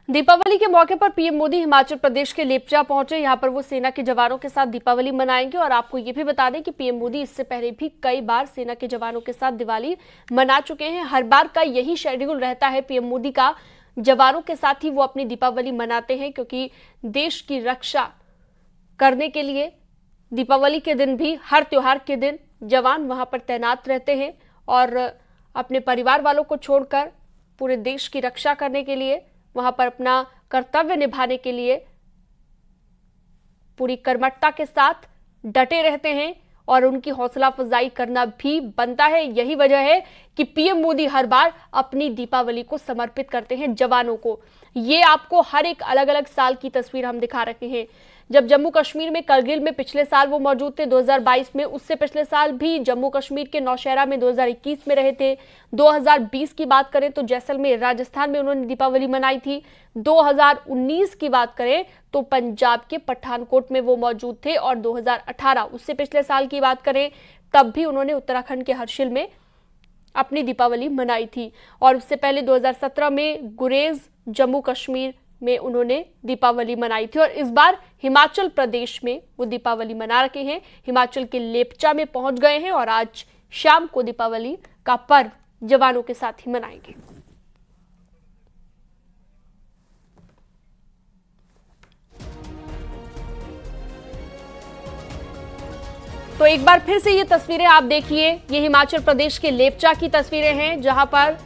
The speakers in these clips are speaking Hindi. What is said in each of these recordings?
दीपावली के मौके पर पीएम मोदी हिमाचल प्रदेश के लेपचा पहुंचे। यहां पर वो सेना के जवानों के साथ दीपावली मनाएंगे और आपको ये भी बता दें कि पीएम मोदी इससे पहले भी कई बार सेना के जवानों के साथ दिवाली मना चुके हैं। हर बार का यही शेड्यूल रहता है पीएम मोदी का, जवानों के साथ ही वो अपनी दीपावली मनाते हैं, क्योंकि देश की रक्षा करने के लिए दीपावली के दिन भी, हर त्योहार के दिन जवान वहां पर तैनात रहते हैं और अपने परिवार वालों को छोड़कर पूरे देश की रक्षा करने के लिए, वहां पर अपना कर्तव्य निभाने के लिए पूरी कर्मठता के साथ डटे रहते हैं और उनकी हौसला अफजाई करना भी बनता है। यही वजह है कि पीएम मोदी हर बार अपनी दीपावली को समर्पित करते हैं जवानों को। ये आपको हर एक अलग अलग साल की तस्वीर हम दिखा रहे हैं। जब जम्मू कश्मीर में करगिल में पिछले साल वो मौजूद थे 2022 में, उससे पिछले साल भी जम्मू कश्मीर के नौशहरा में 2021 में रहे थे। 2020 की बात करें तो जैसलमेर राजस्थान में उन्होंने दीपावली मनाई थी। 2019 की बात करें तो पंजाब के पठानकोट में वो मौजूद थे और 2018 उससे पिछले साल की बात करें तब भी उन्होंने उत्तराखंड के हर्षिल में अपनी दीपावली मनाई थी। और उससे पहले 2017 में गुरेज जम्मू कश्मीर में उन्होंने दीपावली मनाई थी और इस बार हिमाचल प्रदेश में वो दीपावली मना रखे हैं। हिमाचल के लेपचा में पहुंच गए हैं और आज शाम को दीपावली का पर्व जवानों के साथ ही मनाएंगे। तो एक बार फिर से ये तस्वीरें आप देखिए, ये हिमाचल प्रदेश के लेपचा की तस्वीरें हैं जहां पर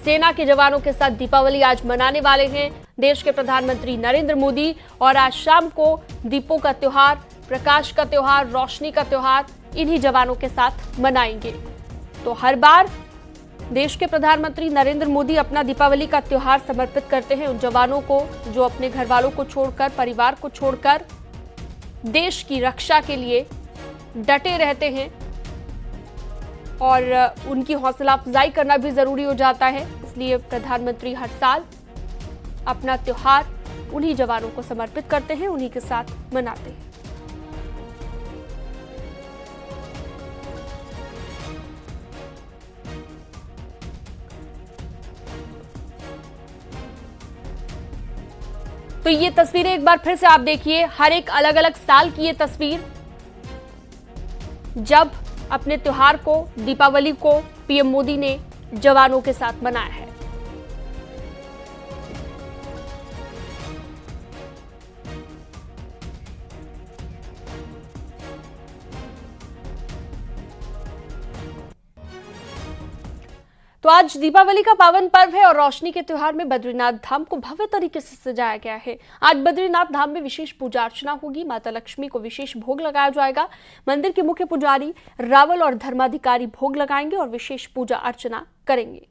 सेना के जवानों के साथ दीपावली आज मनाने वाले हैं देश के प्रधानमंत्री नरेंद्र मोदी। और आज शाम को दीपों का त्योहार, प्रकाश का त्योहार, रोशनी का त्योहार इन्हीं जवानों के साथ मनाएंगे। तो हर बार देश के प्रधानमंत्री नरेंद्र मोदी अपना दीपावली का त्योहार समर्पित करते हैं उन जवानों को जो अपने घर वालों को छोड़कर, परिवार को छोड़कर देश की रक्षा के लिए डटे रहते हैं और उनकी हौसला अफजाई करना भी जरूरी हो जाता है। इसलिए प्रधानमंत्री हर साल अपना त्योहार उन्हीं जवानों को समर्पित करते हैं, उन्हीं के साथ मनाते हैं। तो ये तस्वीरें एक बार फिर से आप देखिए, हर एक अलग अलग साल की ये तस्वीर, जब अपने त्योहार को, दीपावली को पीएम मोदी ने जवानों के साथ मनाया है। तो आज दीपावली का पावन पर्व है और रोशनी के त्योहार में बद्रीनाथ धाम को भव्य तरीके से सजाया गया है। आज बद्रीनाथ धाम में विशेष पूजा अर्चना होगी, माता लक्ष्मी को विशेष भोग लगाया जाएगा। मंदिर के मुख्य पुजारी रावल और धर्माधिकारी भोग लगाएंगे और विशेष पूजा अर्चना करेंगे।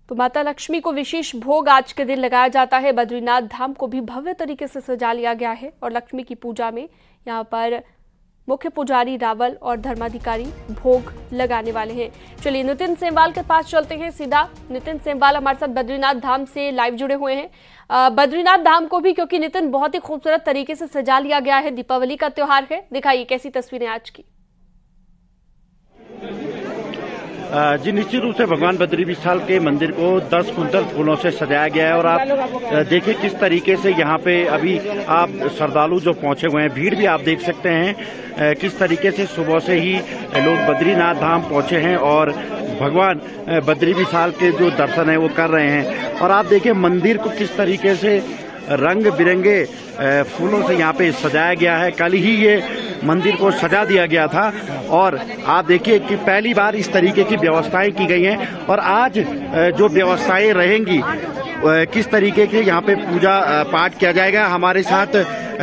तो माता लक्ष्मी को विशेष भोग आज के दिन लगाया जाता है। बद्रीनाथ धाम को भी भव्य तरीके से सजा लिया गया है और लक्ष्मी की पूजा में यहाँ पर मुख्य पुजारी रावल और धर्माधिकारी भोग लगाने वाले हैं। चलिए नितिन सेमवाल के पास चलते हैं सीधा। नितिन सेमवाल हमारे साथ बद्रीनाथ धाम से लाइव जुड़े हुए हैं। बद्रीनाथ धाम को भी क्योंकि नितिन बहुत ही खूबसूरत तरीके से सजा लिया गया है, दीपावली का त्योहार है, दिखाइए कैसी तस्वीरें आज की। जी निश्चित रूप से भगवान बद्री विशाल के मंदिर को 10 कुंतल फूलों से सजाया गया है और आप देखिए किस तरीके से यहाँ पे अभी आप श्रद्धालु जो पहुंचे हुए हैं, भीड़ भी आप देख सकते हैं किस तरीके से सुबह से ही लोग बद्रीनाथ धाम पहुंचे हैं और भगवान बद्री विशाल के जो दर्शन है वो कर रहे हैं। और आप देखिए मंदिर को किस तरीके से रंग बिरंगे फूलों से यहाँ पे सजाया गया है। कल ही ये मंदिर को सजा दिया गया था और आप देखिए कि पहली बार इस तरीके की व्यवस्थाएं की गई हैं और आज जो व्यवस्थाएं रहेंगी, किस तरीके के यहाँ पे पूजा पाठ किया जाएगा। हमारे साथ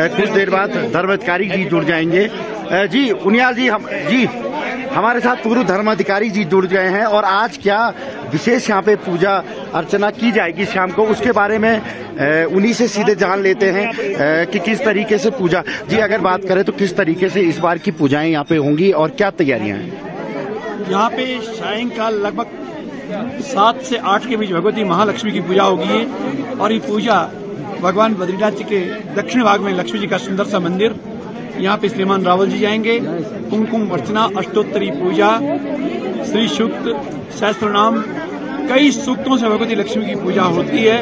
कुछ देर बाद धर्माधिकारी जी जुड़ जाएंगे। जी उनियाल जी हमारे साथ पूर्व धर्माधिकारी जी जुड़ गए हैं और आज क्या विशेष यहाँ पे पूजा अर्चना की जाएगी शाम को, उसके बारे में उन्हीं से सीधे जान लेते हैं कि किस तरीके से पूजा। जी अगर बात करें तो किस तरीके से इस बार की पूजाएं यहाँ पे होंगी और क्या तैयारियां हैं? यहाँ पे सायंकाल लगभग 7 से 8 के बीच भगवती महालक्ष्मी की पूजा होगी और ये पूजा भगवान बद्रीनाथ जी के दक्षिण भाग में लक्ष्मी जी का सुंदर सा मंदिर, यहाँ पे श्रीमान रावल जी जाएंगे। कुमकुम अर्चना, अष्टोत्तरी पूजा, श्री सूक्त, सहस्त्र नाम कई सूक्तों से भगवती लक्ष्मी की पूजा होती है,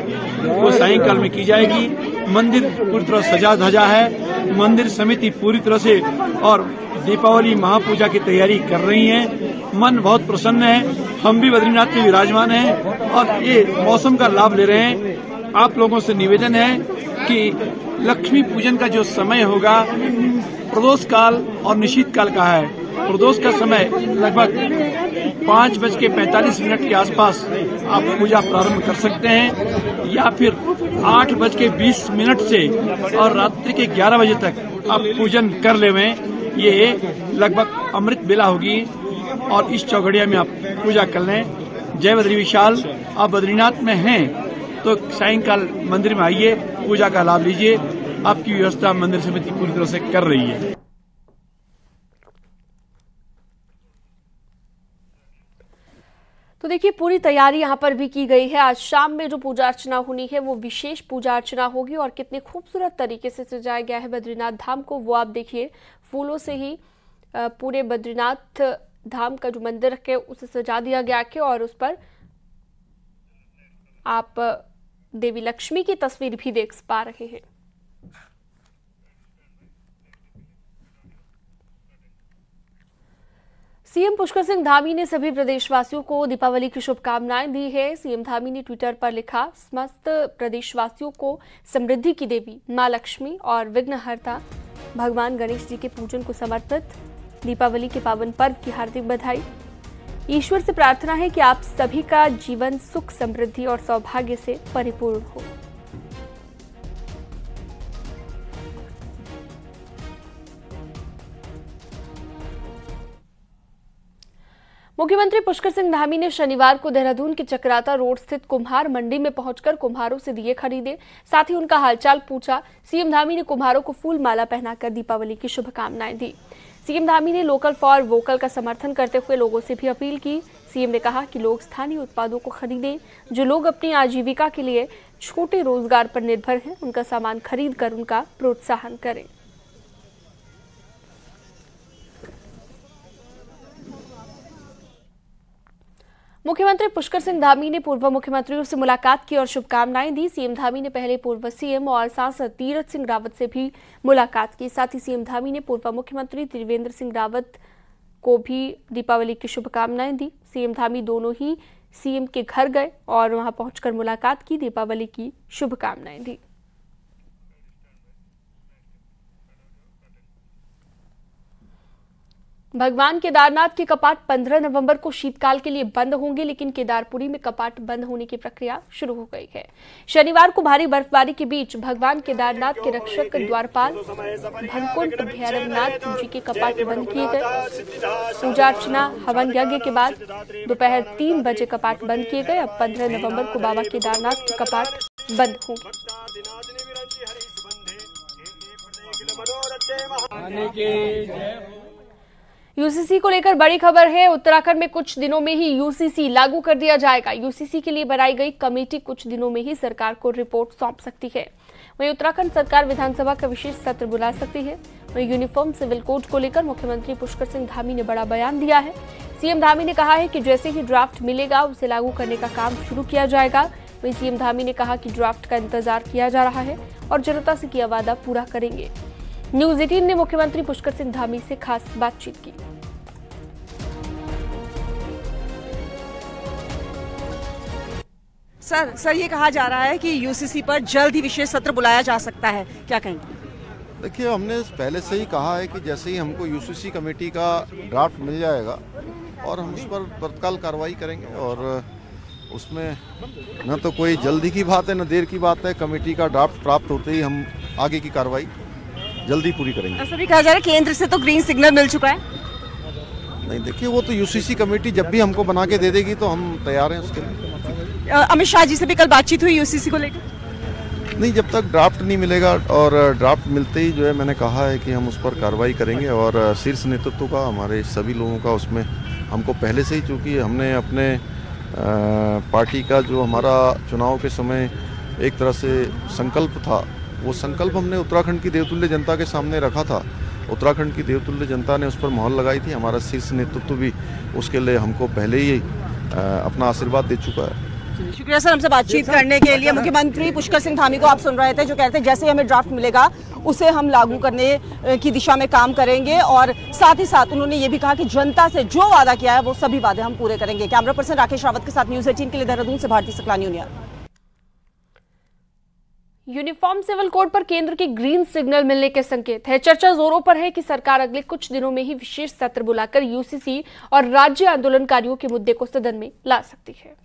वो सायंकाल में की जाएगी। मंदिर पूरी तरह सजा धजा है, मंदिर समिति पूरी तरह से और दीपावली महापूजा की तैयारी कर रही है। मन बहुत प्रसन्न है, हम भी बद्रीनाथ में विराजमान हैं और ये मौसम का लाभ ले रहे हैं। आप लोगों से निवेदन है कि लक्ष्मी पूजन का जो समय होगा प्रदोष काल और निशीत काल का है। प्रदोष का समय लगभग 5:45 के आसपास आप पूजा प्रारंभ कर सकते हैं या फिर 8:20 से और रात्रि के 11 बजे तक आप पूजन कर लेवें। ये लगभग अमृत बेला होगी और इस चौघड़िया में आप पूजा कर लें। जय बद्री विशाल। आप बद्रीनाथ में हैं तो सायंकाल मंदिर में आइए, पूजा का लाभ लीजिए। आपकी व्यवस्था मंदिर समिति पूरी तरह से कर रही है। तो देखिए पूरी तैयारी यहाँ पर भी की गई है। आज शाम में जो पूजा अर्चना होनी है वो विशेष पूजा अर्चना होगी और कितने खूबसूरत तरीके से सजाया गया है बद्रीनाथ धाम को, वो आप देखिए। फूलों से ही पूरे बद्रीनाथ धाम का जो मंदिर है उसे सजा दिया गया है और उस पर आप देवी लक्ष्मी की तस्वीर भी देख पा रहे हैं। सीएम पुष्कर सिंह धामी ने सभी प्रदेशवासियों को दीपावली की शुभकामनाएं दी है। सीएम धामी ने ट्विटर पर लिखा, समस्त प्रदेशवासियों को समृद्धि की देवी मां लक्ष्मी और विघ्नहर्ता भगवान गणेश जी के पूजन को समर्पित दीपावली के पावन पर्व की हार्दिक बधाई। ईश्वर से प्रार्थना है कि आप सभी का जीवन सुख समृद्धि और सौभाग्य से परिपूर्ण हो। मुख्यमंत्री पुष्कर सिंह धामी ने शनिवार को देहरादून के चक्राता रोड स्थित कुम्हार मंडी में पहुंचकर कुम्हारों से दिए खरीदे, साथ ही उनका हालचाल पूछा। सीएम धामी ने कुम्हारों को फूल माला पहनाकर दीपावली की शुभकामनाएं दी। सीएम धामी ने लोकल फॉर वोकल का समर्थन करते हुए लोगों से भी अपील की। सीएम ने कहा कि लोग स्थानीय उत्पादों को खरीदें। जो लोग अपनी आजीविका के लिए छोटे रोजगार पर निर्भर हैं, उनका सामान खरीद कर उनका प्रोत्साहन करें। मुख्यमंत्री पुष्कर सिंह धामी ने पूर्व मुख्यमंत्रियों से मुलाकात की और शुभकामनाएं दी। सीएम धामी ने पहले पूर्व सीएम और सांसद तीरथ सिंह रावत से भी मुलाकात की। साथ ही सीएम धामी ने पूर्व मुख्यमंत्री त्रिवेंद्र सिंह रावत को भी दीपावली की शुभकामनाएं दी। सीएम धामी दोनों ही सीएम के घर गए और वहां पहुंचकर मुलाकात की, दीपावली की शुभकामनाएं दी। भगवान केदारनाथ के कपाट 15 नवंबर को शीतकाल के लिए बंद होंगे, लेकिन केदारपुरी में कपाट बंद होने की प्रक्रिया शुरू हो गई है। शनिवार को भारी बर्फबारी के बीच भगवान केदारनाथ के रक्षक द्वारपाल भंकुंट भैरवनाथ जी के कपाट बंद किए गए। पूजा अर्चना हवन यज्ञ के बाद दोपहर 3 बजे कपाट बंद किए गए। अब 15 नवंबर को बाबा केदारनाथ के कपाट बंद होंगे। यूसीसी को लेकर बड़ी खबर है। उत्तराखंड में कुछ दिनों में ही यूसीसी लागू कर दिया जाएगा। यूसीसी के लिए बनाई गई कमेटी कुछ दिनों में ही सरकार को रिपोर्ट सौंप सकती है। वहीं उत्तराखंड सरकार विधानसभा का विशेष सत्र बुला सकती है। वहीं यूनिफॉर्म सिविल कोड को लेकर मुख्यमंत्री पुष्कर सिंह धामी ने बड़ा बयान दिया है। सीएम धामी ने कहा है कि जैसे ही ड्राफ्ट मिलेगा उसे लागू करने का काम शुरू किया जाएगा। वहीं सीएम धामी ने कहा कि ड्राफ्ट का इंतजार किया जा रहा है और जनता से किया वादा पूरा करेंगे। न्यूज 18 ने मुख्यमंत्री पुष्कर सिंह धामी से खास बातचीत की। सर ये कहा जा रहा है कि यूसीसी पर जल्द ही विशेष सत्र बुलाया जा सकता है, क्या कहेंगे? देखिए, हमने पहले से ही कहा है कि जैसे ही हमको यूसीसी कमेटी का ड्राफ्ट मिल जाएगा और हम उस पर तत्काल कार्रवाई करेंगे और उसमें न तो कोई जल्दी की बात है न देर की बात है। कमेटी का ड्राफ्ट प्राप्त होते ही हम आगे की कार्रवाई जल्दी पूरी करेंगे। ऐसा भी कहा जा रहा है केंद्र से तो ग्रीन सिग्नल मिल चुका है। नहीं, देखिए वो तो यूसीसी कमेटी जब भी हमको बना के दे देगी तो हम तैयार हैं उसके लिए। अमित शाह जी से भी कल बातचीत हुई यूसीसी को लेकर? नहीं, जब तक ड्राफ्ट नहीं मिलेगा और ड्राफ्ट मिलते ही जो है मैंने कहा है कि हम उस पर कार्रवाई करेंगे और शीर्ष नेतृत्व का, हमारे सभी लोगों का उसमें हमको पहले से ही, चूँकि हमने अपने पार्टी का जो हमारा चुनाव के समय एक तरह से संकल्प था, वो संकल्प हमने उत्तराखंड की देवतुल्य जनता के सामने रखा था। उत्तराखंड की देवतुल्य जनता ने उस पर मोहर लगाई थी। हमारा शीर्ष नेतृत्व भी उसके लिए हमको पहले ही अपना आशीर्वाद दे चुका है। शुक्रिया सर हमसे बातचीत करने के लिए। मुख्यमंत्री पुष्कर सिंह धामी को आप सुन रहे थे जो कहते हैं जैसे ही हमें ड्राफ्ट मिलेगा उसे हम लागू करने की दिशा में काम करेंगे, और साथ ही साथ उन्होंने ये भी कहा कि जनता से जो वादा किया है वो सभी वादे हम पूरे करेंगे। कैमरा पर्सन राकेश रावत के साथ न्यूज़ 18 के लिए देहरादून से Bharti Saklani union. Uniform civil code पर केंद्र के ग्रीन सिग्नल मिलने के संकेत है। चर्चा जोरों पर है कि सरकार अगले कुछ दिनों में ही विशेष सत्र बुलाकर यूसीसी और राज्य आंदोलनकारियों के मुद्दे को सदन में ला सकती है।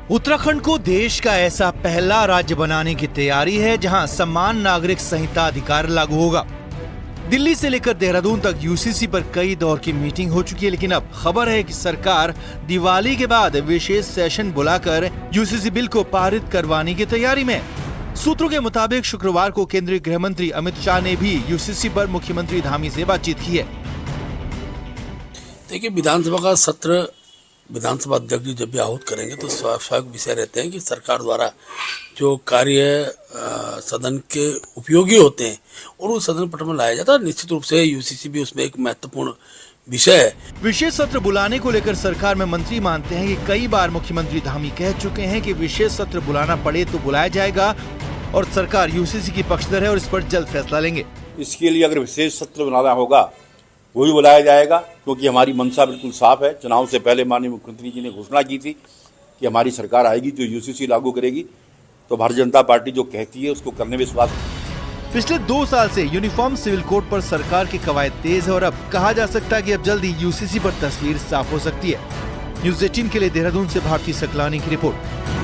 उत्तराखंड को देश का ऐसा पहला राज्य बनाने की तैयारी है जहां समान नागरिक संहिता अधिकार लागू होगा। दिल्ली से लेकर देहरादून तक यूसीसी पर कई दौर की मीटिंग हो चुकी है, लेकिन अब खबर है कि सरकार दिवाली के बाद विशेष सेशन बुलाकर यूसीसी बिल को पारित करवाने की तैयारी में। सूत्रों के मुताबिक शुक्रवार को केंद्रीय गृह मंत्री अमित शाह ने भी यूसीसी पर मुख्यमंत्री धामी से बातचीत की है। देखिए, विधानसभा का सत्र विधानसभा अध्यक्ष जी जब भी आहूत करेंगे तो स्वाभाविक विषय रहते हैं कि सरकार द्वारा जो कार्य सदन के उपयोगी होते हैं और उस सदन पटल में लाया जाता है। निश्चित रूप से यूसीसी भी उसमें एक महत्वपूर्ण विषय है। विशेष सत्र बुलाने को लेकर सरकार में मंत्री मानते हैं कि कई बार मुख्यमंत्री धामी कह चुके हैं कि विशेष सत्र बुलाना पड़े तो बुलाया जाएगा और सरकार यूसीसी की पक्षधर है और इस पर जल्द फैसला लेंगे। इसके लिए अगर विशेष सत्र बनाना होगा वो भी बुलाया जाएगा, क्योंकि हमारी मंशा बिल्कुल साफ है। चुनाव से पहले माननीय मुख्यमंत्री जी ने घोषणा की थी कि हमारी सरकार आएगी जो यूसीसी लागू करेगी, तो भारतीय जनता पार्टी जो कहती है उसको करने में विश्वास। पिछले 2 साल से यूनिफॉर्म सिविल कोड पर सरकार की कवायद तेज है और अब कहा जा सकता है कि अब जल्दी यूसीसी पर तस्वीर साफ हो सकती है। न्यूज़ 18 के लिए देहरादून से भारती सकलानी की रिपोर्ट।